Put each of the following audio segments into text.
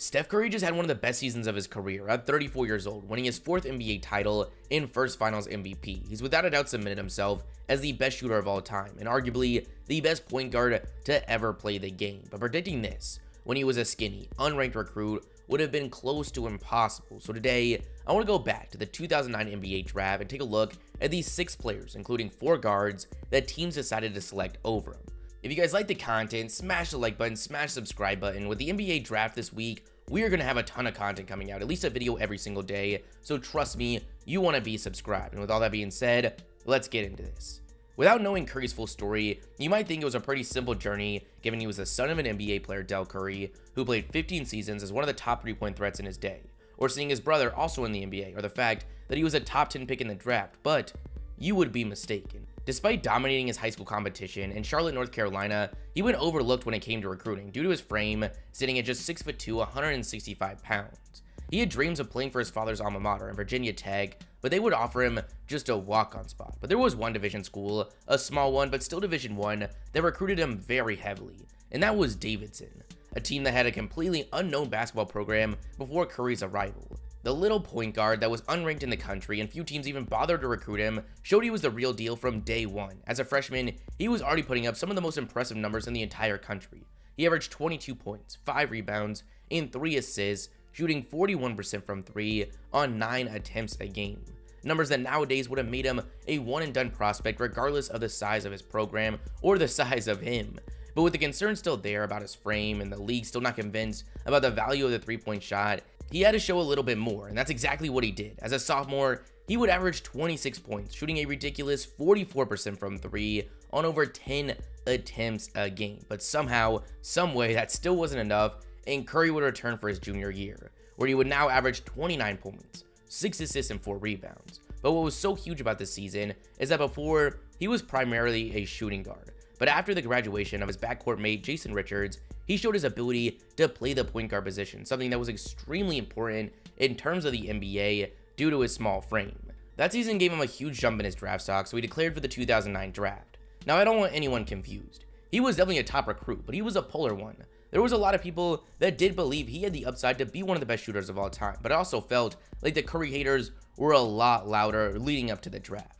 Steph Curry just had one of the best seasons of his career at 34 years old, winning his 4th NBA title and first Finals MVP. He's without a doubt cemented himself as the best shooter of all time and arguably the best point guard to ever play the game. But predicting this when he was a skinny, unranked recruit would have been close to impossible. So today, I want to go back to the 2009 NBA draft and take a look at these 6 players, including 4 guards, that teams decided to select over him. If you guys like the content, smash the like button, smash the subscribe button. With the NBA draft this week, we are going to have a ton of content coming out, at least a video every single day. So trust me, you want to be subscribed. And with all that being said, let's get into this. Without knowing Curry's full story, you might think it was a pretty simple journey, given he was the son of an NBA player, Del Curry, who played 15 seasons as one of the top 3-point threats in his day, or seeing his brother also in the NBA, or the fact that he was a top 10 pick in the draft, but you would be mistaken. Despite dominating his high school competition in Charlotte, North Carolina, he went overlooked when it came to recruiting due to his frame sitting at just 6'2", 165 pounds. He had dreams of playing for his father's alma mater, Virginia Tech, but they would offer him just a walk-on spot. But there was one Division school, a small one, but still Division I, that recruited him very heavily, and that was Davidson, a team that had a completely unknown basketball program before Curry's arrival. The little point guard that was unranked in the country and few teams even bothered to recruit him showed he was the real deal from day one. As a freshman, he was already putting up some of the most impressive numbers in the entire country. He averaged 22 points, 5 rebounds, and 3 assists, shooting 41% from 3 on 9 attempts a game. Numbers that nowadays would have made him a one-and-done prospect regardless of the size of his program or the size of him. But with the concern still there about his frame and the league still not convinced about the value of the three-point shot, he had to show a little bit more, and that's exactly what he did. As a sophomore, he would average 26 points, shooting a ridiculous 44% from 3 on over 10 attempts a game. But somehow, someway, that still wasn't enough, and Curry would return for his junior year, where he would now average 29 points, 6 assists, and 4 rebounds. But what was so huge about this season is that before, he was primarily a shooting guard. But after the graduation of his backcourt mate, Jason Richards, he showed his ability to play the point guard position, something that was extremely important in terms of the NBA due to his small frame. That season gave him a huge jump in his draft stock, so he declared for the 2009 draft. Now, I don't want anyone confused. He was definitely a top recruit, but he was a polar one. There was a lot of people that did believe he had the upside to be one of the best shooters of all time, but I also felt like the Curry haters were a lot louder leading up to the draft.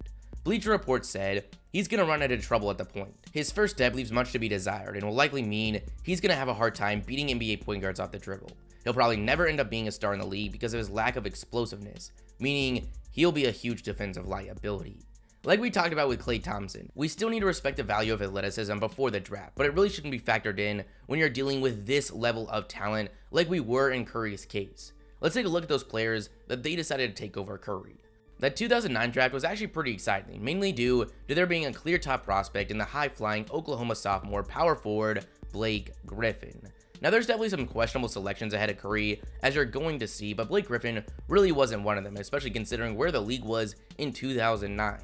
Bleacher Report said, he's going to run into trouble at the point. His first step leaves much to be desired and will likely mean he's going to have a hard time beating NBA point guards off the dribble. He'll probably never end up being a star in the league because of his lack of explosiveness, meaning he'll be a huge defensive liability. Like we talked about with Klay Thompson, we still need to respect the value of athleticism before the draft, but it really shouldn't be factored in when you're dealing with this level of talent like we were in Curry's case. Let's take a look at those players that they decided to take over Curry. That 2009 draft was actually pretty exciting, mainly due to there being a clear top prospect in the high-flying Oklahoma sophomore power forward Blake Griffin. Now, there's definitely some questionable selections ahead of Curry, as you're going to see, but Blake Griffin really wasn't one of them, especially considering where the league was in 2009.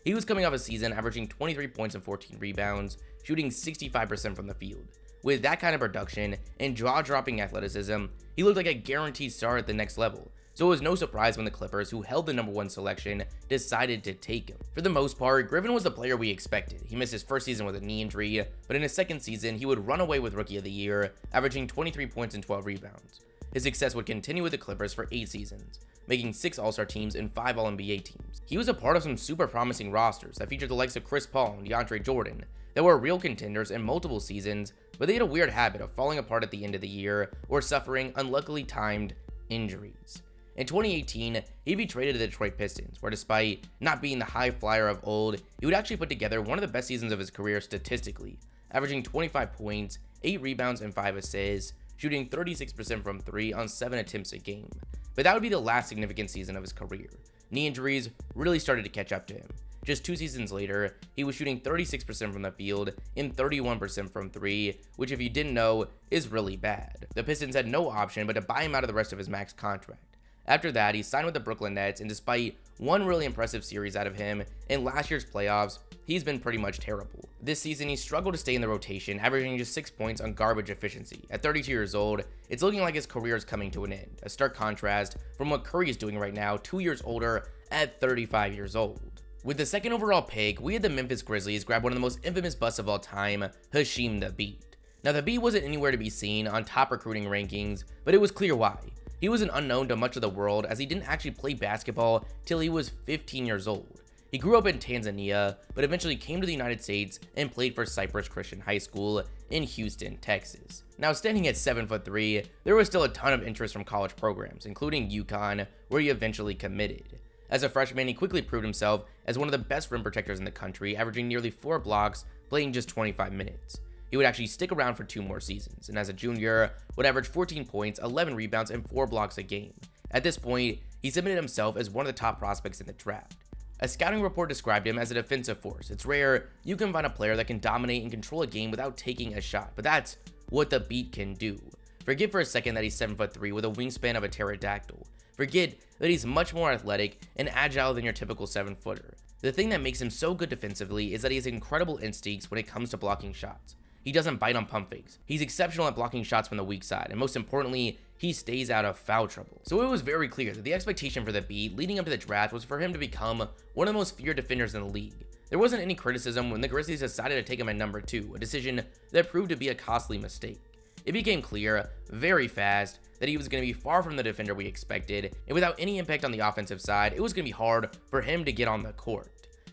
He was coming off a season averaging 23 points and 14 rebounds, shooting 65% from the field. With that kind of production and jaw-dropping athleticism, he looked like a guaranteed star at the next level. So it was no surprise when the Clippers, who held the #1 selection, decided to take him. For the most part, Griffin was the player we expected. He missed his first season with a knee injury, but in his second season, he would run away with Rookie of the Year, averaging 23 points and 12 rebounds. His success would continue with the Clippers for 8 seasons, making 6 All-Star teams and 5 All-NBA teams. He was a part of some super promising rosters that featured the likes of Chris Paul and DeAndre Jordan that were real contenders in multiple seasons, but they had a weird habit of falling apart at the end of the year or suffering unluckily timed injuries. In 2018, he'd be traded to the Detroit Pistons, where despite not being the high flyer of old, he would actually put together one of the best seasons of his career statistically, averaging 25 points, 8 rebounds, and 5 assists, shooting 36% from 3 on 7 attempts a game. But that would be the last significant season of his career. Knee injuries really started to catch up to him. Just 2 seasons later, he was shooting 36% from the field and 31% from 3, which if you didn't know, is really bad. The Pistons had no option but to buy him out of the rest of his max contract. After that, he signed with the Brooklyn Nets, and despite one really impressive series out of him in last year's playoffs, he's been pretty much terrible. This season, he struggled to stay in the rotation, averaging just 6 points on garbage efficiency. At 32 years old, it's looking like his career is coming to an end, a stark contrast from what Curry is doing right now, 2 years older at 35 years old. With the second overall pick, we had the Memphis Grizzlies grab one of the most infamous busts of all time, Hasheem Thabeet. Now, Thabeet wasn't anywhere to be seen on top recruiting rankings, but it was clear why. He was an unknown to much of the world as he didn't actually play basketball till he was 15 years old. He grew up in Tanzania, but eventually came to the United States and played for Cypress Christian High School in Houston, Texas. Now, standing at 7'3", there was still a ton of interest from college programs, including UConn, where he eventually committed. As a freshman, he quickly proved himself as one of the best rim protectors in the country, averaging nearly 4 blocks, playing just 25 minutes. He would actually stick around for 2 more seasons, and as a junior, would average 14 points, 11 rebounds, and 4 blocks a game. At this point, he cemented himself as one of the top prospects in the draft. A scouting report described him as a defensive force. It's rare you can find a player that can dominate and control a game without taking a shot, but that's what Thabeet can do. Forget for a second that he's 7'3" with a wingspan of a pterodactyl. Forget that he's much more athletic and agile than your typical 7-footer. The thing that makes him so good defensively is that he has incredible instincts when it comes to blocking shots. He doesn't bite on pump fakes. He's exceptional at blocking shots from the weak side, and most importantly, he stays out of foul trouble. So it was very clear that the expectation for Thabeet leading up to the draft was for him to become one of the most feared defenders in the league. There wasn't any criticism when the Grizzlies decided to take him at number 2, a decision that proved to be a costly mistake. It became clear very fast that he was going to be far from the defender we expected, and without any impact on the offensive side, it was going to be hard for him to get on the court.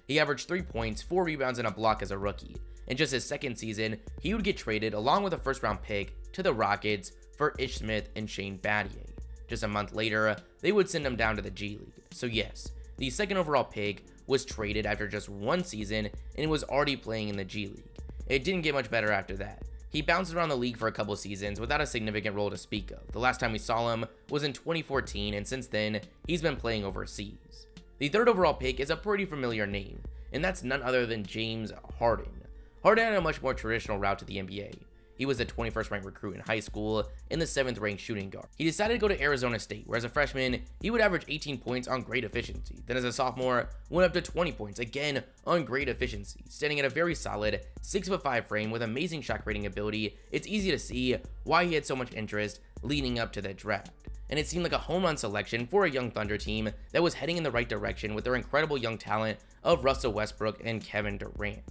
He averaged 3 points, 4 rebounds, and a block as a rookie. In just his second season, he would get traded along with a first-round pick to the Rockets for Ish Smith and Shane Battier. Just a month later, they would send him down to the G League. So yes, the second overall pick was traded after just 1 season and was already playing in the G League. It didn't get much better after that. He bounced around the league for a couple seasons without a significant role to speak of. The last time we saw him was in 2014, and since then, he's been playing overseas. The third overall pick is a pretty familiar name, and that's none other than James Harden. Harden had a much more traditional route to the NBA. He was the 21st ranked recruit in high school and the 7th ranked shooting guard. He decided to go to Arizona State, where as a freshman, he would average 18 points on great efficiency. Then as a sophomore, went up to 20 points, again on great efficiency. Standing at a very solid 6'5" frame with amazing shot creating ability, it's easy to see why he had so much interest leading up to the draft. And it seemed like a home run selection for a young Thunder team that was heading in the right direction with their incredible young talent of Russell Westbrook and Kevin Durant.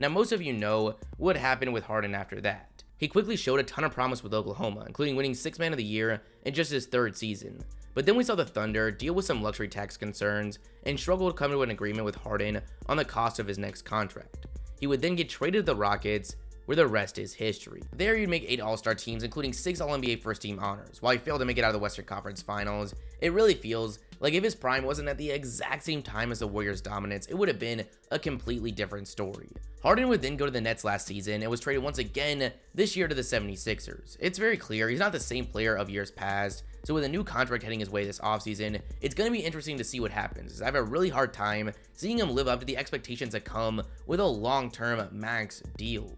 Now, most of you know what happened with Harden after that. He quickly showed a ton of promise with Oklahoma, including winning 6th Man of the Year in just his 3rd season. But then we saw the Thunder deal with some luxury tax concerns and struggle to come to an agreement with Harden on the cost of his next contract. He would then get traded to the Rockets, where the rest is history. There he'd make 8 All-Star teams, including 6 All-NBA first team honors. While he failed to make it out of the Western Conference Finals, it really feels like if his prime wasn't at the exact same time as the Warriors' dominance, it would have been a completely different story. Harden would then go to the Nets last season and was traded once again this year to the 76ers. It's very clear he's not the same player of years past, so with a new contract heading his way this offseason, it's going to be interesting to see what happens, as I have a really hard time seeing him live up to the expectations that come with a long-term max deal.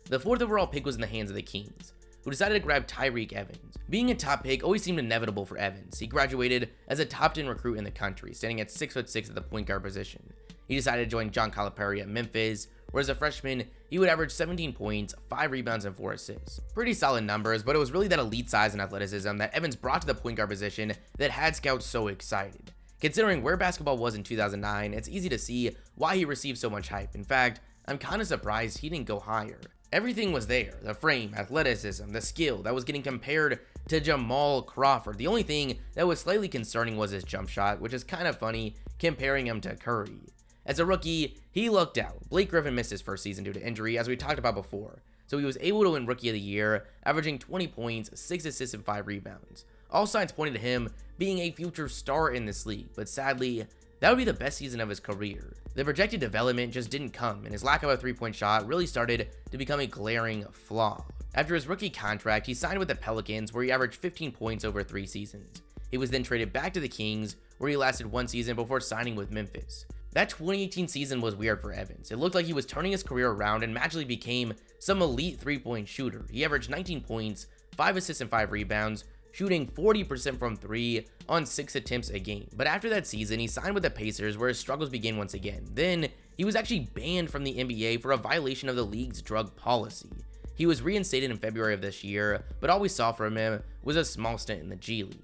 The 4th overall pick was in the hands of the Kings, who decided to grab Tyreke Evans. Being a top pick always seemed inevitable for Evans. He graduated as a top 10 recruit in the country, standing at 6'6" at the point guard position. He decided to join John Calipari at Memphis, where as a freshman, he would average 17 points, 5 rebounds, and 4 assists. Pretty solid numbers, but it was really that elite size and athleticism that Evans brought to the point guard position that had scouts so excited. Considering where basketball was in 2009, it's easy to see why he received so much hype. In fact, I'm kind of surprised he didn't go higher. Everything was there, the frame, athleticism, the skill that was getting compared to Jamal Crawford. The only thing that was slightly concerning was his jump shot, which is kind of funny comparing him to Curry. As a rookie, he lucked out. Blake Griffin missed his first season due to injury, as we talked about before, so he was able to win Rookie of the Year, averaging 20 points, 6 assists, and 5 rebounds. All signs pointed to him being a future star in this league, but sadly, that would be the best season of his career. The projected development just didn't come, and his lack of a 3-point shot really started to become a glaring flaw. After his rookie contract, he signed with the Pelicans, where he averaged 15 points over 3 seasons. He was then traded back to the Kings, where he lasted 1 season before signing with Memphis. That 2018 season was weird for Evans. It looked like he was turning his career around and magically became some elite 3-point shooter. He averaged 19 points, 5 assists, and 5 rebounds, shooting 40% from 3 on 6 attempts a game. But after that season, he signed with the Pacers, where his struggles began once again. Then, he was actually banned from the NBA for a violation of the league's drug policy. He was reinstated in February of this year, but all we saw from him was a small stint in the G League.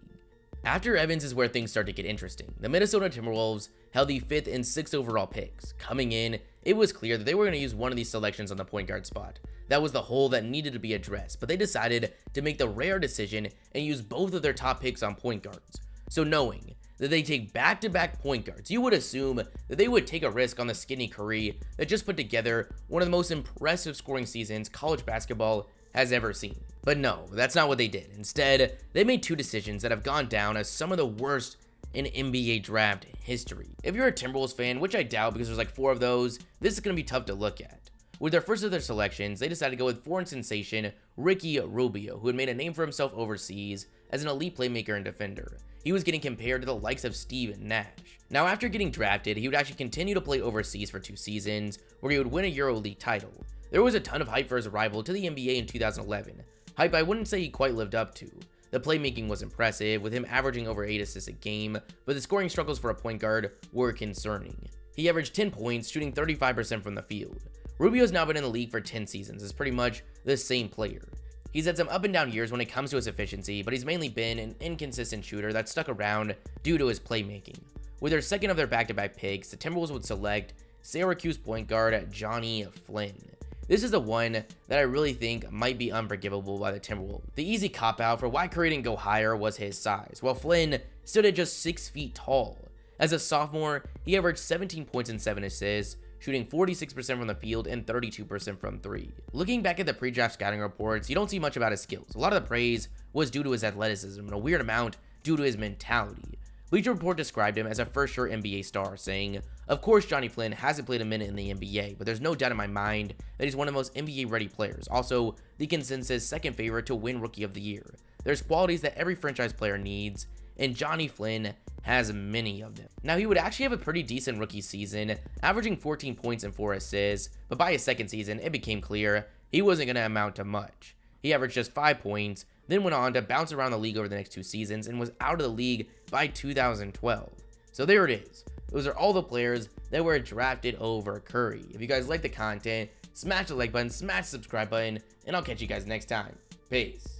After Evans is where things start to get interesting. The Minnesota Timberwolves held the 5th and 6th overall picks. Coming in, it was clear that they were going to use one of these selections on the point guard spot. that was the hole that needed to be addressed, but they decided to make the rare decision and use both of their top picks on point guards. So knowing that they take back-to-back point guards, you would assume that they would take a risk on the skinny Curry that just put together one of the most impressive scoring seasons college basketball has ever seen. But no, that's not what they did. Instead, they made two decisions that have gone down as some of the worst in NBA draft history. If you're a Timberwolves fan, which I doubt because there's like 4 of those, this is going to be tough to look at. With their first of their selections, they decided to go with foreign sensation Ricky Rubio, who had made a name for himself overseas as an elite playmaker and defender. He was getting compared to the likes of Steve Nash. Now, after getting drafted, he would actually continue to play overseas for 2 seasons, where he would win a EuroLeague title. There was a ton of hype for his arrival to the NBA in 2011, hype I wouldn't say he quite lived up to. The playmaking was impressive, with him averaging over 8 assists a game, but the scoring struggles for a point guard were concerning. He averaged 10 points, shooting 35% from the field. Rubio's now been in the league for 10 seasons, is pretty much the same player. He's had some up and down years when it comes to his efficiency, but he's mainly been an inconsistent shooter that stuck around due to his playmaking. With their second of their back-to-back picks, the Timberwolves would select Syracuse point guard Johnny Flynn. This is the one that I really think might be unforgivable by the Timberwolves. The easy cop-out for why Curry didn't go higher was his size, while Flynn stood at just 6 feet tall. As a sophomore, he averaged 17 points and 7 assists, shooting 46% from the field and 32% from 3. Looking back at the pre-draft scouting reports, you don't see much about his skills. A lot of the praise was due to his athleticism and a weird amount due to his mentality. Bleacher Report described him as a for-sure NBA star, saying, "Of course Johnny Flynn hasn't played a minute in the NBA, but there's no doubt in my mind that he's one of the most NBA-ready players. Also, the consensus second favorite to win Rookie of the Year. There's qualities that every franchise player needs, and Johnny Flynn has many of them." Now, he would actually have a pretty decent rookie season, averaging 14 points and 4 assists, but by his second season, it became clear he wasn't going to amount to much. He averaged just 5 points, then went on to bounce around the league over the next 2 seasons and was out of the league by 2012. So there it is. Those are all the players that were drafted over Curry. If you guys like the content, smash the like button, smash the subscribe button, and I'll catch you guys next time. Peace.